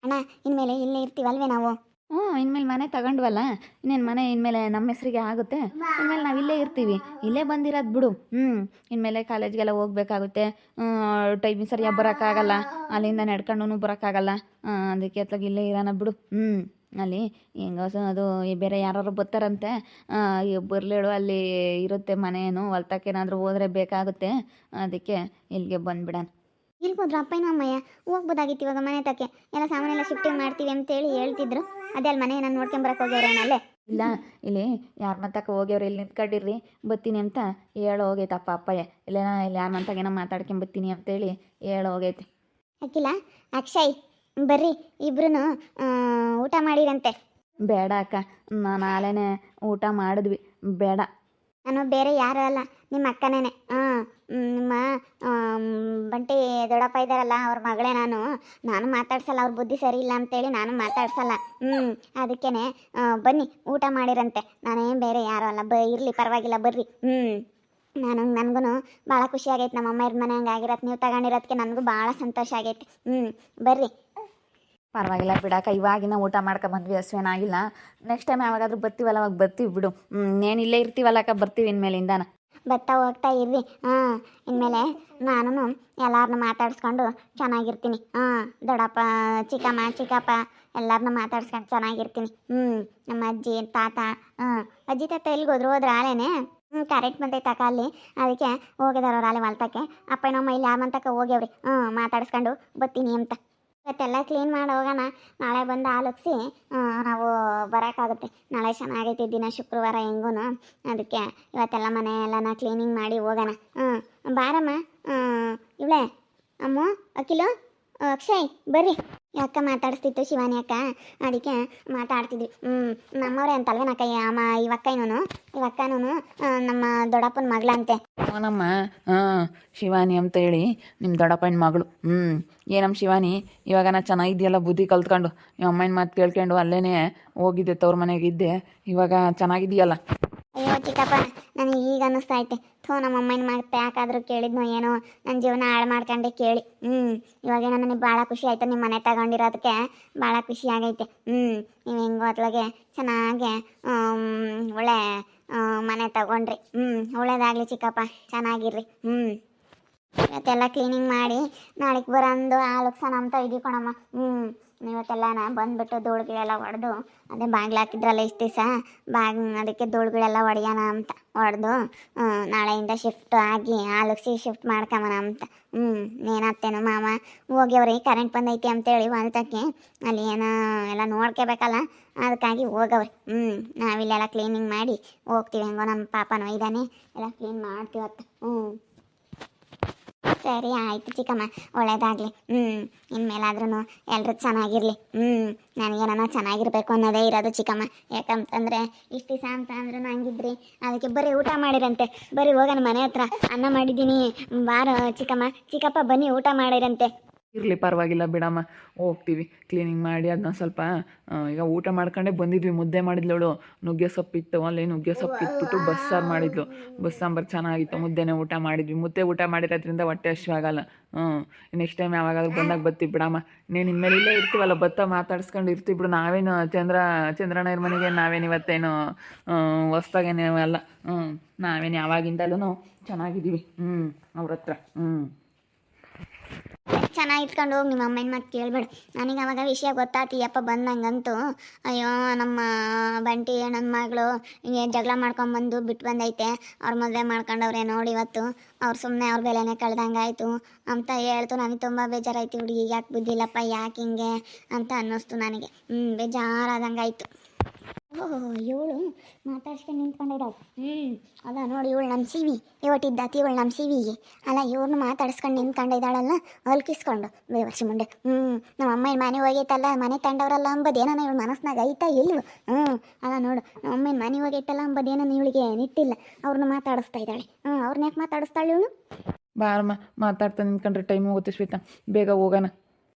ಅಣ್ಣ ಇನ್ಮೇಲೆ ಇಲ್ಲೇ ಇರ್ತೀವಲ್ವೇ ನಾವು? ಇನ್ಮೇಲೆ ಮನೆ ತಗೊಂಡ್ವಲ್ಲ, ಇನ್ನೇನು ಮನೆ ಇನ್ಮೇಲೆ ನಮ್ಮ ಹೆಸರಿಗೆ ಆಗುತ್ತೆ. ಇನ್ಮೇಲೆ ನಾವು ಇಲ್ಲೇ ಇರ್ತೀವಿ, ಇಲ್ಲೇ ಬಂದಿರೋದು ಬಿಡು. ಇನ್ಮೇಲೆ ಕಾಲೇಜ್ಗೆಲ್ಲ ಹೋಗ್ಬೇಕಾಗುತ್ತೆ, ಟೈಮಿಗೆ ಸರಿಯಾಗಿ ಬರೋಕ್ಕಾಗಲ್ಲ, ಅಲ್ಲಿಂದ ನಡ್ಕೊಂಡು ಬರೋಕ್ಕಾಗಲ್ಲ. ಅದಕ್ಕೆ ಅತ್ಲಾಗ ಇಲ್ಲೇ ಇರೋಣ ಬಿಡು. ಅಲ್ಲಿ ಹೆಂಗೋ ಅದು ಬೇರೆ ಯಾರು ಬರ್ತಾರಂತೆ, ಬರಲೇಳು, ಅಲ್ಲಿ ಇರುತ್ತೆ ಮನೆ, ಏನು ಹೊಲ್ತಕ್ಕೇನಾದರೂ ಹೋದರೆ ಬೇಕಾಗುತ್ತೆ. ಅದಕ್ಕೆ ಇಲ್ಲಿಗೆ ಬಂದುಬಿಡೋಣ. ಇರ್ಬೋದ್ರ ಅಪ್ಪಯ್ಯನೋ ಅಮ್ಮಯ್ಯ? ಹೋಗ್ಬೋದಾಗಿತ್ತು ಇವಾಗ ಮನೆ ತಕ್ಕೆ, ಎಲ್ಲ ಸಾಮಾನೆಲ್ಲ ಶಿಫ್ಟಿಂಗ್ ಮಾಡ್ತೀವಿ ಅಂತೇಳಿ ಹೇಳ್ತಿದ್ರು. ಅದೇ ಅಲ್ಲಿ ಮನೆ ನಾನು ನೋಡ್ಕೊಂಬರಕ್ಕೆ ಹೋಗ್ಯವ್ರೆ ಅಲ್ಲೇ. ಇಲ್ಲ, ಇಲ್ಲಿ ಯಾರ ಮಂತಕ್ಕೆ ಹೋಗ್ಯವ್ರೆ, ಇಲ್ಲಿ ನಿಂತ್ಕೊಂಡಿರ್ರಿ ಬರ್ತೀನಿ ಅಂತ ಹೇಳಿ ಹೋಗೈತಪ್ಪ ಅಪ್ಪಯ್ಯ. ಇಲ್ಲೇನ ಇಲ್ಲಿ ಯಾರ ಮಂತಾಗೇನೋ ಮಾತಾಡ್ಕೊಂಬರ್ತೀನಿ ಅಂತೇಳಿ ಹೇಳಿ ಹೋಗೈತೆ. ಅಕ್ಕಿಲ್ಲ ಅಕ್ಷಯ್, ಬರ್ರಿ ಇಬ್ರು ಊಟ ಮಾಡಿರಂತೆ. ಬೇಡ ಅಕ್ಕ, ನಾನು ಆಲೇನೆ ಊಟ ಮಾಡಿದ್ವಿ, ಬೇಡ. ನಾನು ಬೇರೆ ಯಾರು ಅಲ್ಲ, ನಿಮ್ಮ ಅಕ್ಕನೇನೆ. ನಿಮ್ಮ ಬಂಟಿ ದೊಡ್ಡಪ್ಪ ಇದ್ದಾರಲ್ಲ, ಅವ್ರ ಮಗಳೇ ನಾನು ಮಾತಾಡ್ಸಲ್ಲ, ಅವ್ರ ಬುದ್ಧಿ ಸರಿ ಇಲ್ಲ ಅಂತೇಳಿ ನಾನು ಮಾತಾಡ್ಸಲ್ಲ. ಅದಕ್ಕೇನೆ ಬನ್ನಿ ಊಟ ಮಾಡಿರಂತೆ. ನಾನೇನು ಬೇರೆ ಯಾರು ಅಲ್ಲ, ಇರಲಿ ಪರವಾಗಿಲ್ಲ ಬರ್ರಿ. ನನಗೂ ಭಾಳ ಖುಷಿ ಆಗೈತೆ, ನಮ್ಮ ಅಮ್ಮ ಇರ ಮನೆ ಹಂಗೆ ಆಗಿರತ್ತೆ, ನೀವು ತಗೊಂಡಿರೋದಕ್ಕೆ ನನಗೂ ಭಾಳ ಸಂತೋಷ ಆಗೈತೆ. ಬರ್ರಿ. ಪರವಾಗಿಲ್ಲ ಬಿಡಕ್ಕ, ಇವಾಗಿನ ಊಟ ಮಾಡ್ಕೊಂಬಂದ್ವಿ, ಹಸುವೇನಾಗಿಲ್ಲ. ನೆಕ್ಸ್ಟ್ ಟೈಮ್ ಯಾವಾಗಾದ್ರೂ ಬರ್ತೀವಲ್ಲ ಅವಾಗ ಬರ್ತೀವಿ ಬಿಡು. ನೇನು ಇಲ್ಲೇ ಇರ್ತೀವಲ್ಲಕ್ಕ, ಬರ್ತೀವಿ ಇನ್ಮೇಲಿಂದಾನ. ಬರ್ತಾ ಹೋಗ್ತಾ ಇರ್ರಿ. ಇನ್ಮೇಲೆ ನಾನು ಎಲ್ಲಾರನ್ನೂ ಮಾತಾಡ್ಸ್ಕೊಂಡು ಚೆನ್ನಾಗಿರ್ತೀನಿ. ದೊಡ್ಡಪ್ಪ, ಚಿಕ್ಕಪ್ಪ ಎಲ್ಲರನ್ನೂ ಮಾತಾಡ್ಸ್ಕೊಂಡು ಚೆನ್ನಾಗಿರ್ತೀನಿ. ನಮ್ಮ ಅಜ್ಜಿ ತಾತ, ಅಜ್ಜಿ ತಾತ ಎಲ್ಲಿಗೋದ್ರು? ಹೋದ್ರೆ ಆಲೇನೆ. ಕರೆಕ್ಟ್ ಬಂದೈತೆ ಅಕ್ಕ ಅಲ್ಲಿ, ಅದಕ್ಕೆ ಹೋಗಿದಾರವ್ರು ಆಲೆ ಹೊಲ್ತಕ್ಕೆ. ಅಪ್ಪನಮ್ಮ ಇಲ್ಲಿ ಯಾರ ಮಂತಕ್ಕೆ ಹೋಗ್ಯವ್ರಿ, ಮಾತಾಡ್ಸ್ಕೊಂಡು ಬರ್ತೀನಿ ಅಂತ. ಇವತ್ತೆಲ್ಲ ಕ್ಲೀನ್ ಮಾಡಿ ಹೋಗೋಣ, ನಾಳೆ ಬಂದು ಆಲೋಚಿಸಿ ನಾವು ಬರೋಕ್ಕಾಗುತ್ತೆ. ನಾಳೆ ಚೆನ್ನಾಗೈತಿ ದಿನ, ಶುಕ್ರವಾರ ಹೆಂಗೂ. ಅದಕ್ಕೆ ಇವತ್ತೆಲ್ಲ ಮನೆ ಎಲ್ಲನ ಕ್ಲೀನಿಂಗ್ ಮಾಡಿ ಹೋಗೋಣ. ಬಾರಮ್ಮ ಇವಳೆ ಅಮ್ಮ, ಅಖಿಲು, ಅಕ್ಷಯ್ ಬರ್ರಿ. ಅಕ್ಕ ಮಾತಾಡಿಸ್ತಿತ್ತು ಶಿವಾನಿ ಅಕ್ಕ, ಅದಕ್ಕೆ ಮಾತಾಡ್ತಿದ್ವಿ. ನಮ್ಮವ್ರೆ ಅಂತಲ್ವೇನಕ್ಕ ಅಮ್ಮ, ಇವಕ್ಕನೂ ನಮ್ಮ ದೊಡ್ಡಪ್ಪನ ಮಗಳಂತೆ. ನಮ್ಮ ಶಿವಾನಿ ಅಂತ ಹೇಳಿ ನಿಮ್ಮ ದೊಡ್ಡಪ್ಪನ ಮಗಳು. ಏನಮ್ಮ ಶಿವಾನಿ, ಇವಾಗ ನಾ ಚೆನ್ನಾಗಿದೆಯಲ್ಲ, ಬುದ್ಧಿ ಕಲ್ತ್ಕೊಂಡು ನಿಮ್ಮ ಅಮ್ಮನ ಮಾತು ಕೇಳ್ಕೊಂಡು ಅಲ್ಲೇ ಹೋಗಿದ್ದೆ, ತವ್ರ ಮನೆಗಿದ್ದೆ, ಇವಾಗ ಚೆನ್ನಾಗಿದೆಯಲ್ಲ? ಅಯ್ಯೋ ಚಿಕ್ಕಪ್ಪ, ನನಗೆ ಈಗ ಅನ್ನಿಸ್ತಾ ಐತೆ, ನಮ್ಮ ಅಮ್ಮನ ಮಾತು ಯಾಕಾದರೂ ಕೇಳಿದ್ನೋ ಏನೋ, ನನ್ನ ಜೀವನ ಹಾಳು ಮಾಡ್ಕೊಂಡೆ ಕೇಳಿ. ಇವಾಗೇನೋ ನನಗೆ ಭಾಳ ಖುಷಿ ಆಯಿತು, ನಿಮ್ಮ ಮನೆ ತಗೊಂಡಿರೋದಕ್ಕೆ ಭಾಳ ಖುಷಿ ಆಗೈತೆ. ನೀವು ಹೆಂಗೋ ಅತ್ಲಾಗೆ ಚೆನ್ನಾಗೆ ಒಳ್ಳೆ ಮನೆ ತಗೊಂಡ್ರಿ. ಒಳ್ಳೇದಾಗಲಿ ಚಿಕ್ಕಪ್ಪ, ಚೆನ್ನಾಗಿರ್ರಿ. ಇವತ್ತೆಲ್ಲ ಕ್ಲೀನಿಂಗ್ ಮಾಡಿ ನಾಳೆಗೆ ಬರಂದು ಆಲೋಕ್ಸನ ಅಂತ ಇದೀವಿ ಕಣಮ್ಮ. ಇವತ್ತೆಲ್ಲ ಬಂದುಬಿಟ್ಟು ಧೂಳುಗಳೆಲ್ಲ ಹೊಡೆದು, ಅದೇ ಬಾಗಿಲು ಹಾಕಿದ್ರಲ್ಲ ಇಷ್ಟು ದಿವಸ ಅದಕ್ಕೆ ಧೂಳುಗಳೆಲ್ಲ ಹೊಡೆಯೋಣ ಅಂತ ಹೊಡೆದು, ನಾಳೆಯಿಂದ ಶಿಫ್ಟ್ ಆಗಿ ಆಲೋಕ್ಸಿ ಶಿಫ್ಟ್ ಮಾಡ್ಕೊಂಬನ ಅಂತ. ಏನಾಗ್ತೇನೋ ಮಾಮ ಹೋಗ್ಯವ್ರಿ, ಕರೆಂಟ್ ಬಂದೈತಿ ಅಂತೇಳಿ ಹೊಲ್ತಕ್ಕೆ, ಅಲ್ಲಿ ಏನೋ ಎಲ್ಲ ನೋಡ್ಕೋಬೇಕಲ್ಲ, ಅದಕ್ಕಾಗಿ ಹೋಗವ್ರಿ. ನಾವಿಲ್ಲೆಲ್ಲ ಕ್ಲೀನಿಂಗ್ ಮಾಡಿ ಹೋಗ್ತೀವಿ. ಹೆಂಗೋ ನಮ್ಮ ಪಾಪನೋ ಇದ್ದಾನೆ, ಎಲ್ಲ ಕ್ಲೀನ್ ಮಾಡ್ತೀವತ್ತು. ಸರಿ ಆಯಿತು ಚಿಕ್ಕಮ್ಮ, ಒಳ್ಳೇದಾಗಲಿ. ಇನ್ಮೇಲಾದ್ರೂ ಎಲ್ಲರೂ ಚೆನ್ನಾಗಿರಲಿ. ನನಗೇನೋ ಚೆನ್ನಾಗಿರ್ಬೇಕು ಅನ್ನೋದೇ ಇರೋದು ಚಿಕ್ಕಮ್ಮ. ಯಾಕಂತಂದರೆ ಇಷ್ಟು ದಿವಸ ಅಂತ ಅಂದ್ರೂ ಹಂಗಿದ್ರಿ, ಅದಕ್ಕೆ ಬರೀ ಊಟ ಮಾಡಿರಂತೆ. ಬರೀ ಹೋಗೋಣ ಮನೆ ಹತ್ರ, ಅನ್ನ ಮಾಡಿದ್ದೀನಿ, ಬಾರ ಚಿಕ್ಕಪ್ಪ ಬನ್ನಿ ಊಟ ಮಾಡಿರಂತೆ. ಇರಲಿ ಪರವಾಗಿಲ್ಲ ಬಿಡಮ್ಮ, ಹೋಗ್ತೀವಿ ಕ್ಲೀನಿಂಗ್ ಮಾಡಿ. ಅದನ್ನ ಸ್ವಲ್ಪ ಈಗ ಊಟ ಮಾಡ್ಕೊಂಡೇ ಬಂದಿದ್ವಿ. ಮುದ್ದೆ ಮಾಡಿದ್ಲವಳು, ನುಗ್ಗೆ ಸೊಪ್ಪಿತ್ತು, ಅಲ್ಲಿ ನುಗ್ಗೆ ಸೊಪ್ಪು ಇಟ್ಬಿಟ್ಟು ಬಸ್ಸಾರು ಮಾಡಿದ್ಲು. ಬಸ್ಸಾಂಬಾರು ಚೆನ್ನಾಗಿತ್ತು, ಮುದ್ದೆನೇ ಊಟ ಮಾಡಿದ್ವಿ. ಮುದ್ದೆ ಊಟ ಮಾಡಿರೋದ್ರಿಂದ ಹೊಟ್ಟೆ ಹಸಿವಾಗಲ್ಲ. ನೆಕ್ಸ್ಟ್ ಟೈಮ್ ಯಾವಾಗಾದ್ರೂ ಬಂದಾಗ ಬರ್ತೀವಿ ಬಿಡಮ್ಮ. ನೀನು ಇನ್ಮೇಲೆ ಇಲ್ಲೇ ಇರ್ತೀವಲ್ಲ, ಮಾತಾಡ್ಸ್ಕೊಂಡು ಇರ್ತೀವಿ ಬಿಡು. ನಾವೇನು ಚಂದ್ರಣ್ಣರ ಮನೆಗೆ ನಾವೇನು ಇವತ್ತೇನು ಹೊಸ್ದಾಗೇನು ಅಲ್ಲ. ನಾವೇನು ಯಾವಾಗಿಂದಲೂ ಚೆನ್ನಾಗಿದ್ದೀವಿ ಅವ್ರ ಹತ್ರ. ಚೆನ್ನಾಗಿ ಇಟ್ಕೊಂಡು ಹೋಗಿ, ನಿಮ್ಮ ಅಮ್ಮನ ಮಾತು ಕೇಳಬೇಡ. ನನಗೆ ಅವಾಗ ವಿಷಯ ಗೊತ್ತಾತೀಯಪ್ಪ ಬಂದಂಗಂತೂ. ಅಯ್ಯೋ ನಮ್ಮ ಬಂಟಿ ನನ್ನ ಮಗಳು ಹಿಂಗೆ ಜಗಳ ಮಾಡ್ಕೊಂಬಂದು ಬಿಟ್ಟು ಬಂದೈತೆ, ಅವ್ರ ಮದುವೆ ಮಾಡ್ಕೊಂಡವ್ರೆ ನೋಡಿ ಇವತ್ತು. ಅವ್ರು ಸುಮ್ಮನೆ ಅವ್ರ ಬೆಲೆನೇ ಕಳ್ದಂಗಾಯ್ತು ಅಂತ ಹೇಳ್ತು. ನನಗೆ ತುಂಬ ಬೇಜಾರಾಯ್ತು. ಹುಡುಗಿ ಯಾಕೆ ಬುದ್ಧಿಲ್ಲಪ್ಪ, ಯಾಕೆ ಹಿಂಗೆ ಅಂತ ಅನ್ನಿಸ್ತು ನನಗೆ. ಬೇಜಾರಾದಂಗಾಯ್ತು. ಓಹೋ, ಇವಳು ಮಾತಾಡ್ಸ್ಕೊಂಡು ನಿಂತ್ಕೊಂಡಿದ್ದಾಳೆ. ಅಲ್ಲ ನೋಡಿ, ಇವಳು ನಮ್ಮ ಸಿವಿ ಇವಟ್ಟಿದ್ದಾತಿ, ಇವಳು ನಮ್ಮ ಸಿವಿಗೆ ಅಲ್ಲ, ಇವ್ರನ್ನ ಮಾತಾಡ್ಸ್ಕೊಂಡು ನಿಂತ್ಕೊಂಡಿದ್ದಾಳಲ್ಲ, ಅಲ್ಕಿಸ್ಕೊಂಡು ಬೇವರ್ಸಿ ಮುಂಡೆ. ನಮ್ಮ ಅಮ್ಮನ ಮನೆ ಹೋಗೈತಲ್ಲ, ಮನೆ ತಂಡವ್ರಲ್ಲ ಅಂಬೋದೇನೋ ಇವಳು ಮನಸ್ನಾಗ ಐತಾ ಇಲ್ವ? ಅಲ್ಲ ನೋಡು, ನಮ್ಮ ಅಮ್ಮನ ಮನೆ ಹೋಗೈತಲ್ಲ ಅಂಬೋದೇನೋ ಇವಳಿಗೆ ನಿಟ್ಟಿಲ್ಲ. ಅವ್ರನ್ನ ಮಾತಾಡಿಸ್ತಾ ಇದ್ದಾಳೆ. ಅವ್ರನ್ನ ಯಾಕೆ ಮಾತಾಡಿಸ್ತಾಳೆ ಇವಳು? ಬಾರಮ್ಮ, ಮಾತಾಡ್ತಾ ನಿಂತ್ಕೊಂಡ್ರೆ ಟೈಮ್ ಹೋಗುತ್ತೆ ಶ್ವೇತಾ, ಬೇಗ ಹೋಗೋಣ.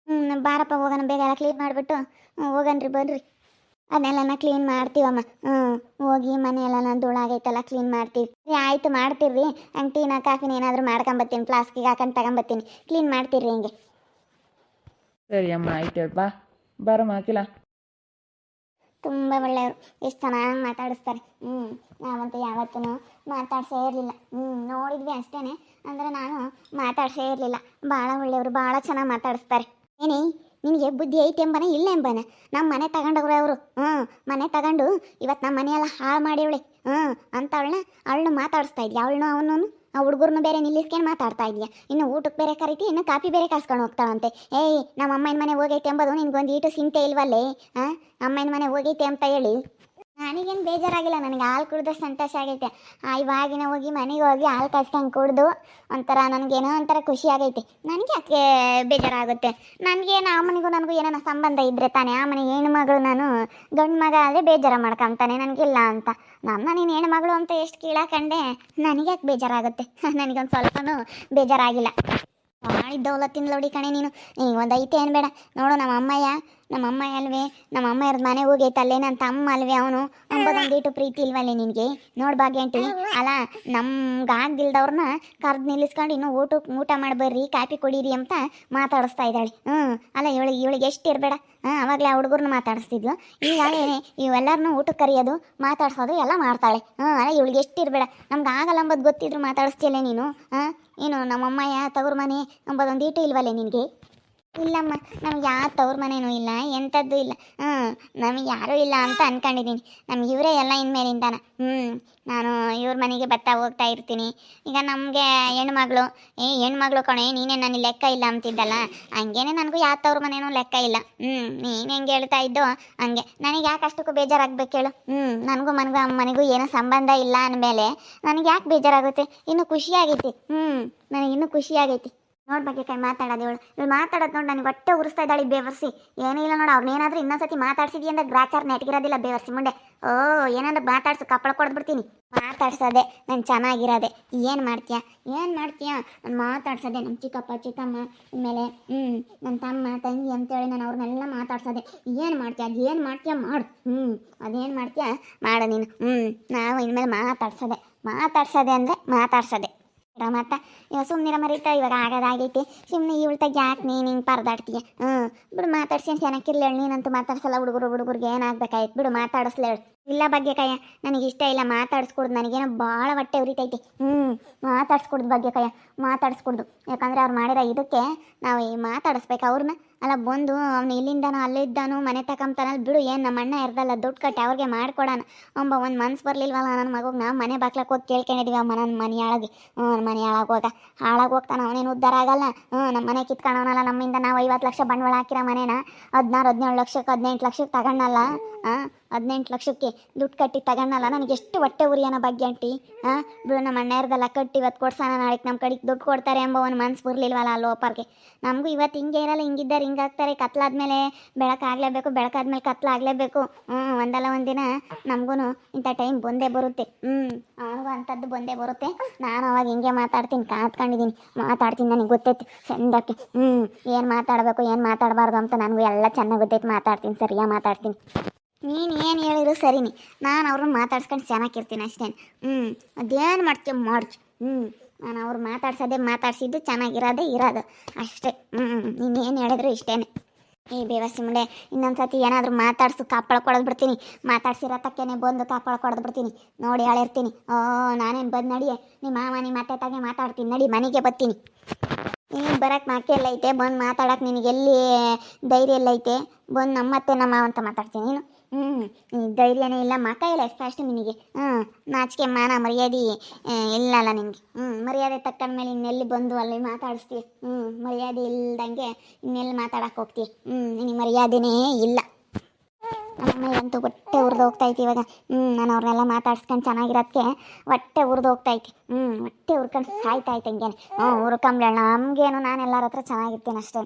ಬಾರಪ್ಪ ಹೋಗೋಣ, ಬೇಗ ಎಲ್ಲ ಕ್ಲೀನ್ ಮಾಡಿಬಿಟ್ಟು ಹೋಗನ್ರಿ, ಬನ್ರಿ. ಅದನ್ನೆಲ್ಲ ಕ್ಲೀನ್ ಮಾಡ್ತೀವಮ್ಮ. ಹೋಗಿ ಮನೆಯೆಲ್ಲ ಧೂಳಾಗೈತೆಲ್ಲ ಕ್ಲೀನ್ ಮಾಡ್ತೀವಿ. ಆಯಿತು, ಮಾಡ್ತೀರಿ. ಹಂಗೆ ಟೀನ ಕಾಫಿನ ಏನಾದರೂ ಮಾಡ್ಕೊಂಬತ್ತೀನಿ, ಫ್ಲಾಸ್ಕಿಗೆ ಹಾಕೊಂಡು ತಗೊಂಬತ್ತೀನಿ, ಕ್ಲೀನ್ ಮಾಡ್ತೀರಿ ಹಿಂಗೆ. ಸರಿ ಅಮ್ಮ, ಆಯ್ತು ಬಾ. ಬಾರಮ್ಮ ಅಖಿಲ. ತುಂಬ ಒಳ್ಳೆಯವರು, ಎಷ್ಟು ಚೆನ್ನಾಗಿ ಮಾತಾಡಿಸ್ತಾರೆ. ನಾವಂತೂ ಯಾವತ್ತೂ ಮಾತಾಡ್ಸೇ ಇರಲಿಲ್ಲ. ನೋಡಿದ್ವಿ ಅಷ್ಟೇ, ಅಂದರೆ ನಾನು ಮಾತಾಡ್ಸೇ ಇರಲಿಲ್ಲ. ಭಾಳ ಒಳ್ಳೆಯವರು, ಭಾಳ ಚೆನ್ನಾಗಿ ಮಾತಾಡಿಸ್ತಾರೆ. ಏನೇ ನಿನಗೆ ಬುದ್ಧಿ ಐತೆ ಎಂಬನೆ ಇಲ್ಲ ಎಂಬನೆ? ನಮ್ಮ ಮನೆ ತಗೊಂಡವ್ರೆ ಅವರು. ಮನೆ ತಗೊಂಡು ಇವತ್ತು ನಮ್ಮ ಮನೆಯೆಲ್ಲ ಹಾಳು ಮಾಡಿವಳೆ. ಅಂತ ಅವಳನ್ನ ಮಾತಾಡಿಸ್ತಾ ಇದೆಯಾ? ಅವಳನ್ನು ಅವನು ಆ ಹುಡುಗರನ್ನು ಬೇರೆ ನಿಲ್ಲಿಸ್ಕೊಂಡು ಮಾತಾಡ್ತಾ ಇದೆಯಾ? ಇನ್ನು ಊಟಕ್ಕೆ ಬೇರೆ ಕರಿತಿ, ಇನ್ನು ಕಾಫಿ ಬೇರೆ ಕಾಸ್ಕೊಂಡು ಹೋಗ್ತಾಳಂತೆ. ಏಯ್, ನಮ್ಮ ಅಮ್ಮನ ಮನೆ ಹೋಗೈತೆ ಎಂಬುದು ನಿನ್ಗೊಂದು ಈಟು ಸಿಂತೆ ಇಲ್ವಲ್ಲೇ? ಅಮ್ಮನ ಮನೆ ಹೋಗೈತೆ ಅಂತ ಹೇಳಿ ನನಗೇನು ಬೇಜಾರಾಗಿಲ್ಲ. ನನಗೆ ಹಾಲು ಕುಡಿದ್ರೆ ಸಂತೋಷ ಆಗೈತೆ. ಇವಾಗಿನ ಹೋಗಿ ಮನೆಗೆ ಹೋಗಿ ಹಾಲು ಕಾಯ್ಸ್ಕೊಂಡು ಕುಡಿದು ಒಂಥರ ನನಗೇನೋ ಒಂಥರ ಖುಷಿ ಆಗೈತೆ. ನನಗೆ ಯಾಕೆ ಬೇಜಾರಾಗುತ್ತೆ? ನನಗೇನು ಆ ಮನೆಗೂ ನನಗೂ ಏನೋ ಸಂಬಂಧ ಇದ್ದರೆ ತಾನೇ. ಆ ಮನೆ ಹೆಣ್ಮಗಳು, ನಾನು ಗಂಡು ಮಗ ಆದರೆ ಬೇಜಾರು ಮಾಡ್ಕೊಂತಾನೆ, ನನಗಿಲ್ಲ ಅಂತ. ನೀನು ಹೆಣ್ಮಗಳು ಅಂತ ಎಷ್ಟು ಕೀಳಾಕಂಡೆ, ನನಗೆ ಯಾಕೆ ಬೇಜಾರಾಗುತ್ತೆ? ನನಗೊಂದು ಸ್ವಲ್ಪನೂ ಬೇಜಾರಾಗಿಲ್ಲ. ಭಾಳ ದೌಲತ್ತಿನ ಲೌಡಿ ಕಣೆ ನೀನು. ಈಗ ಒಂದು ಐತೆ ಏನು ಬೇಡ ನೋಡು. ನಮ್ಮ ಅಮ್ಮಯ್ಯ ಅಲ್ವೇ, ನಮ್ಮ ಅಮ್ಮ ಇರೋದು ಮನೆಗೆ ಹೋಗೈತೆ ಅಲ್ಲೇ. ನನ್ನ ತಮ್ಮ ಅಲ್ವೇ ಅವನು ಅಂಬೋದೊಂದೀಟು ಪ್ರೀತಿ ಇಲ್ವಲ್ಲೇ ನಿನಗೆ? ನೋಡಿ ಭಾಗ್ಯಂಟಿ, ಅಲ್ಲ ನಮ್ಗಾಗ್ದಿಲ್ದವ್ರನ್ನ ಕರ್ದು ನಿಲ್ಲಿಸ್ಕೊಂಡು ಇನ್ನೂ ಊಟ ಮಾಡ್ಬರ್ರಿ, ಕಾಫಿ ಕುಡೀರಿ ಅಂತ ಮಾತಾಡಿಸ್ತಾ ಇದ್ದಾಳೆ. ಅಲ್ಲ ಇವಳಿಗೆ ಎಷ್ಟು ಇರಬೇಡ. ಅವಾಗಲೇ ಆ ಹುಡುಗರನ್ನ ಮಾತಾಡಿಸ್ತಿದ್ಲು. ಈಗಾಗಲೇ ಇವೆಲ್ಲರನ್ನೂ ಊಟಕ್ಕೆ ಕರೆಯೋದು, ಮಾತಾಡ್ಸೋದು ಎಲ್ಲ ಮಾಡ್ತಾಳೆ. ಅಲ್ಲ ಇವಳಿಗೆ ಎಷ್ಟು ಇರಬೇಡ. ನಮ್ಗೆ ಆಗಲ್ಲ ಅಂಬೋದು ಗೊತ್ತಿದ್ರು ಮಾತಾಡಿಸ್ತಿಯಲ್ಲೇ ನೀನು? ಏನು ನಮ್ಮಮ್ಮಯ್ಯ ತವ್ರ ಮನೆ ಅಂಬೋದೊಂದೀಟು ಇಲ್ವಲ್ಲೇ ನಿನಗೆ? ಇಲ್ಲಮ್ಮ, ನಮ್ಗೆ ಯಾವ ತವ್ರ ಮನೆಯೂ ಇಲ್ಲ, ಎಂಥದ್ದು ಇಲ್ಲ. ನಮಗೆ ಯಾರೂ ಇಲ್ಲ ಅಂತ ಅಂದ್ಕೊಂಡಿದ್ದೀನಿ. ನಮ್ಗೆ ಇವರೇ ಎಲ್ಲ ಇನ್ಮೇಲಿಂದಾನ. ನಾನು ಇವ್ರ ಮನೆಗೆ ಹೋಗ್ತಾ ಇರ್ತೀನಿ. ಈಗ ನಮಗೆ ಹೆಣ್ಮಗಳು ಕಣೆ, ನೀನೇ ನನಗೆ ಲೆಕ್ಕ ಇಲ್ಲ ಅಂತಿದ್ದಲ್ಲ, ಹಂಗೇನೆ ನನಗೂ ಯಾವ ತವ್ರ ಮನೇನೂ ಲೆಕ್ಕ ಇಲ್ಲ. ನೀನು ಹೆಂಗೆ ಹೇಳ್ತಾ ಇದ್ದೋ ಹಂಗೆ. ನನಗೆ ಯಾಕೆ ಅಷ್ಟಕ್ಕೂ ಬೇಜಾರಾಗ್ಬೇಕು ಹೇಳು? ನನಗೂ ಮನೆಗೂ ಏನೋ ಸಂಬಂಧ ಇಲ್ಲ ಅಂದಮೇಲೆ ನನಗೆ ಯಾಕೆ ಬೇಜಾರಾಗುತ್ತೆ? ಇನ್ನೂ ಖುಷಿಯಾಗೈತಿ. ನನಗೆ ಇನ್ನೂ ಖುಷಿಯಾಗೈತಿ. ನೋಡಿ ಬಗ್ಗೆ ಕೈ ಮಾತಾಡೋದು ಇವಳು ಮಾತಾಡೋದು ನೋಡಿ ನನಗೆ ಹೊಟ್ಟೆ ಉರಿಸ್ತಾ ಇದ್ದಾಳೆ ಬೇವರ್ಸಿ. ಏನೂ ಇಲ್ಲ ನೋಡು. ಅವ್ರನ್ನೇನಾದ್ರೂ ಇನ್ನೊಂದ್ಸತಿ ಮಾತಾಡ್ಸಿದ್ವಿ ಅಂದ್ರೆ ಗ್ರಾಚಾರ ನೆಟ್ಗಿರೋದಿಲ್ಲ ಬೇವರ್ಸಿ ಮುಂದೆ. ಏನಾದ್ರು ಮಾತಾಡ್ಸು, ಕಪ್ಪಳ ಕೊಡ್ಬಿಡ್ತೀನಿ. ಮಾತಾಡ್ಸೋದೆ ನಾನು ಚೆನ್ನಾಗಿರೋದೆ. ಏನು ಮಾಡ್ತೀಯಾ ನಾನು ಮಾತಾಡ್ಸೋದೆ. ನಮ್ಮ ಚಿಕ್ಕಮ್ಮ ಆಮೇಲೆ ನನ್ನ ತಮ್ಮ ತಂಗಿ ಅಂತೇಳಿ ನಾನು ಅವ್ರನ್ನೆಲ್ಲ ಮಾತಾಡ್ಸೋದೆ. ಏನು ಮಾಡ್ತೀಯ ಮಾಡು. ಅದೇನು ಮಾಡ್ತೀಯಾ ಮಾಡು ನೀನು. ನಾವು ಇನ್ಮೇಲೆ ಮಾತಾಡ್ಸೋದೆ ಅಂದರೆ ಮಾತಾಡ್ಸೋದೆ. ಮತ್ತ ಇವಾಗ ಸುಮ್ಮನಿರ ಮರೀತಾ, ಇವಾಗ ಆಗೋದಾಗೈತಿ. ಸುಮ್ಮನೆ ಇವಳ್ತಾಗ ಯಾಕೆ ನೀನು ಹಿಂಗೆ ಪರದಾಡ್ತೀಯ? ಬಿಡು, ಮಾತಾಡ್ಸಿ ಚೆನ್ನಾಗಿರ್ಲಿ. ನೀನಂತೂ ಮಾತಾಡ್ಸಲ್ಲ. ಹುಡುಗರಿಗೆ ಏನಾಗಬೇಕಾಯ್ತು ಬಿಡು, ಮಾತಾಡಿಸ್ಲೇಳು. ಇಲ್ಲ ಬಗ್ಗೆ ಕಯ್ಯ, ನನಗೆ ಇಷ್ಟ ಇಲ್ಲ ಮಾತಾಡಿಸ್ಕೊಡ್ದು. ನನಗೇನೋ ಭಾಳ ಹೊಟ್ಟೆ ಉರಿತೈತಿ. ಮಾತಾಡ್ಸ್ಕೊಡ್ದು ಬಗ್ಗೆ ಕಯ್ಯ, ಮಾತಾಡಿಸ್ಕೊಡ್ದು. ಯಾಕಂದರೆ ಅವ್ರು ಮಾಡಿರೋ ಇದಕ್ಕೆ ನಾವು ಮಾತಾಡಿಸ್ಬೇಕು ಅವ್ರನ್ನ. ಅಲ್ಲ ಬಂದು ಅವ್ನು ಇಲ್ಲಿಂದಾನು ಅಲ್ಲಿದ್ದಾನು ಮನೆ ತಗೊಂತಾನಲ್ಲಿ ಬಿಡು. ಏನು ನಮ್ಮ ಅಣ್ಣ ಇರ್ದಲ್ಲ, ದುಡ್ಡು ಕಟ್ಟಿ ಅವ್ರಿಗೆ ಮಾಡ್ಕೊಡೋಣ ಒಂದು ಮನ್ಸು ಬರಲಿಲ್ವಲ್ಲ ನನ್ನ ಮಗುಗೆ. ನಾವು ಮನೆ ಬಾಕ್ಲಕ್ಕೆ ಹೋಗಿ ಕೇಳ್ಕೊಂಡಿದ್ವಿ ನನ್ನ ಮನೆಯೊಳಗೆ. ಮನೆ ಹಾಳಾಗಿ ಹೋಗ್ತಾನೆ, ಅವನೇನು ಉದ್ಧಾರ ಆಗಲ್ಲ. ನಮ್ಮ ಮನೆ ಕಿತ್ಕೊಳ್ಳೋನಲ್ಲ ನಮ್ಮಿಂದ. ನಾವು 50 ಲಕ್ಷ ಬಂಡವಾಳ ಹಾಕಿರೋ ಮನೇನ 16-17 ಲಕ್ಷಕ್ಕೆ 18 ಲಕ್ಷಕ್ಕೆ ತಗೊಂಡಲ್ಲ. 18 ಲಕ್ಷಕ್ಕೆ ದುಡ್ಡು ಕಟ್ಟಿ ತಗೊಂಡಲ್ಲ. ನನಗೆ ಎಷ್ಟು ಹೊಟ್ಟೆ ಉರಿಯೋಣ ಬಗ್ಗೆ ಆಂಟಿ. ಬಿಡು, ನಮ್ಮ ಅಣ್ಣ ಇರ್ದಲ್ಲ ಕಟ್ಟಿ ಇವತ್ತು ಕೊಡ್ಸೋಣ, ನಾಳೆಗೆ ನಮ್ಮ ಕಡೆಗೆ ದುಡ್ಡು ಕೊಡ್ತಾರೆ ಎಂಬ ಒಂದು ಮನ್ಸು ಬರಲಿಲ್ವಲ್ಲ ಆ ಲೋಪರ್ಗೆ. ನಮಗೂ ಇವತ್ತು ಹಿಂಗೆ ಇರಲ್ಲ, ಹಿಂಗಿದ್ದಾರೆ ಹಿಂಗಾಗ್ತಾರೆ. ಕತ್ಲಾದ್ಮೇಲೆ ಬೆಳಕಾಗಲೇಬೇಕು, ಬೆಳಕಾದ್ಮೇಲೆ ಕತ್ಲಾಗಲೇಬೇಕು. ಒಂದಲ್ಲ ಒಂದಿನ ನಮಗೂ ಇಂಥ ಟೈಮ್ ಬಂದೇ ಬರುತ್ತೆ. ಅವನಿಗೂ ಅಂಥದ್ದು ಬಂದೇ ಬರುತ್ತೆ. ನಾನು ಅವಾಗ ಹಿಂಗೆ ಮಾತಾಡ್ತೀನಿ, ಕಾತ್ಕೊಂಡಿದ್ದೀನಿ. ನನಗೆ ಗೊತ್ತೈತಿ ಚಂದಕ್ಕೆ. ಏನು ಮಾತಾಡಬೇಕು ಏನು ಮಾತಾಡಬಾರ್ದು ಅಂತ ನನಗೂ ಎಲ್ಲ ಚೆನ್ನಾಗಿ ಗೊತ್ತೈತಿ. ಮಾತಾಡ್ತೀನಿ, ಸರಿಯಾಗಿ ಮಾತಾಡ್ತೀನಿ. ನೀನು ಏನು ಹೇಳಿದ್ರು ಸರಿನಿ. ನಾನು ಅವ್ರನ್ನ ಮಾತಾಡ್ಸ್ಕೊಂಡು ಚೆನ್ನಾಗಿರ್ತೀನಿ ಅಷ್ಟೇ. ಅದೇನು ಮಾಡ್ತೀವಿ ಮಾಡ್ಚು. ನಾನು ಅವ್ರು ಮಾತಾಡ್ಸಿದ್ದು ಚೆನ್ನಾಗಿರೋದೇ ಇರೋದು ಅಷ್ಟೇ. ನೀನೇನು ಹೇಳಿದ್ರು ಇಷ್ಟೇ. ಬೇವಸಿ ಮುಂದೆ ಇನ್ನೊಂದ್ಸತಿ ಏನಾದರೂ ಮಾತಾಡ್ಸು, ಕಾಪಳ ಕೊಡೋದು ಬಿಡ್ತೀನಿ. ಮಾತಾಡ್ಸಿರೋ ತಕ್ಕೇನೆ ಬಂದು ಕಾಪಳ ಕೊಡೋದು ಬಿಡ್ತೀನಿ. ನೋಡಿ ಹೇಳಿರ್ತೀನಿ. ನಾನೇನು ಬಂದು ನಡಿಯೇ ನಿಮ್ಮ ಮಾವ ನಿಮ್ಮ ಅತ್ತೆ ತಾಗೆ ಮಾತಾಡ್ತೀನಿ. ನಡಿ, ಮನೆಗೆ ಬರ್ತೀನಿ. ನೀನು ಬರೋಕ್ಕೆ ನಾಕೆ ಎಲ್ಲ ಐತೆ, ಬಂದು ಮಾತಾಡೋಕೆ ನಿನಗೆಲ್ಲಿ ಧೈರ್ಯ ಎಲ್ಲ ಐತೆ? ಬಂದು ನಮ್ಮತ್ತೆ ನಮ್ಮ ಮಾವ ಅಂತ ಮಾತಾಡ್ತೀನಿ ನೀನು? ಧೈರ್ಯನೇ ಇಲ್ಲ, ಮಕ ಇಲ್ಲ ಎಷ್ಟು ನಿನಗೆ. ನಾಚಿಕೆ ಮಾನ ಮರ್ಯಾದೆ ಇಲ್ಲಲ್ಲ ನಿನಗೆ. ಮರ್ಯಾದೆ ತಕ್ಕಂದ್ಮೇಲೆ ಇನ್ನೆಲ್ಲಿ ಬಂದು ಅಲ್ಲಿ ಮಾತಾಡಿಸ್ತೀಯ? ಮರ್ಯಾದೆ ಇಲ್ದಂಗೆ ಇನ್ನೆಲ್ಲಿ ಮಾತಾಡಕ್ಕೆ ಹೋಗ್ತೀಯ? ನಿನಗೆ ಮರ್ಯಾದೆನೇ ಇಲ್ಲ. ನಮ್ಮಮ್ಮಂತೂ ಹೊಟ್ಟೆ ಉರಿದು ಹೋಗ್ತೈತಿ ಇವಾಗ. ನಾನು ಅವ್ರನ್ನೆಲ್ಲ ಮಾತಾಡ್ಸ್ಕೊಂಡು ಚೆನ್ನಾಗಿರೋದಕ್ಕೆ ಹೊಟ್ಟೆ ಉರಿದು ಹೋಗ್ತೈತಿ. ಹೊಟ್ಟೆ ಉರ್ಕೊಂಡು ಸಾಯ್ತಾಯ್ತು ಹಂಗೇನೆ. ಉರ್ಕಂಬ್ಲೇಳ ನಮಗೇನು, ನಾನು ಎಲ್ಲರ ಹತ್ರ ಚೆನ್ನಾಗಿರ್ತೀನಿ ಅಷ್ಟೇ.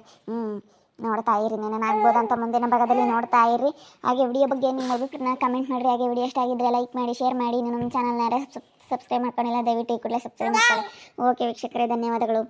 ನೋಡ್ತಾ ಇರಿ, ಏನೇನಾಗ್ಬೋದು ಅಂತ ಮುಂದಿನ ಭಾಗದಲ್ಲಿ ನೋಡ್ತಾ ಇರಿ. ಹಾಗೆ ವಿಡಿಯೋ ಬಗ್ಗೆ ನಿಮ್ಮ ಅಭಿಪ್ರಾಯನ ಕಮೆಂಟ್ ಮಾಡಿರಿ. ಹಾಗೆ ವಿಡಿಯೋ ಇಷ್ಟ ಆಗಿದ್ರೆ ಲೈಕ್ ಮಾಡಿ, ಶೇರ್ ಮಾಡಿ. ನಮ್ಮ ಚಾನಲ್ನ ಸಬ್ಸ್ಕ್ರೈಬ್ ಮಾಡ್ಕೊಂಡಿಲ್ಲ ದಯವಿಟ್ಟು ಈ ಕೂಡಲೇ ಸಬ್ಸ್ಕ್ರೈಬ್ ಮಾಡ್ಕೊಳ್ಳಿ. ಓಕೆ ವೀಕ್ಷಕರೇ, ಧನ್ಯವಾದಗಳು.